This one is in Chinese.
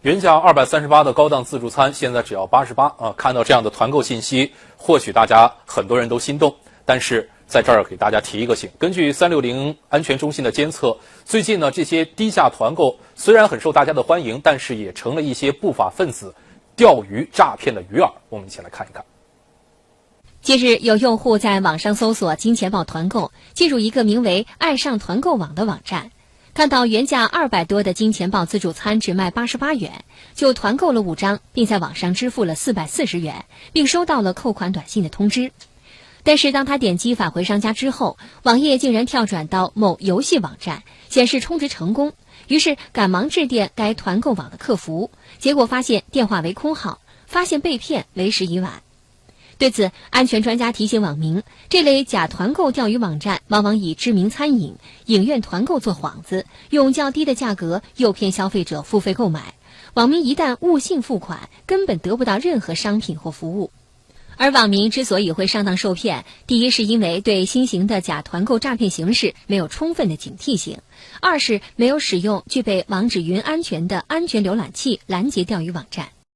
原价238的高档自助餐，现在只要88啊！看到这样的团购信息，或许大家很多人都心动，但是在这儿给大家提一个醒：根据360安全中心的监测，最近呢这些低价团购虽然很受大家的欢迎，但是也成了一些不法分子钓鱼诈骗的鱼饵。我们一起来看一看。近日，有用户在网上搜索金钱豹团购，进入一个名为“爱上团购网”的网站。看到原价200多的金钱豹自助餐只卖88元，就团购了5张，并在网上支付了440元，并收到了扣款短信的通知。但是当他点击返回商家之后，网页竟然跳转到某游戏网站，显示充值成功，于是赶忙致电该团购网的客服，结果发现电话为空号，发现被骗为时已晚。对此，安全专家提醒网民，这类假团购钓鱼网站往往以知名餐饮、影院团购做幌子，用较低的价格诱骗消费者付费购买。网民一旦误信付款，根本得不到任何商品或服务。而网民之所以会上当受骗，第一是因为对新型的假团购诈骗形式没有充分的警惕性，二是没有使用具备网址云安全的安全浏览器拦截钓鱼网站。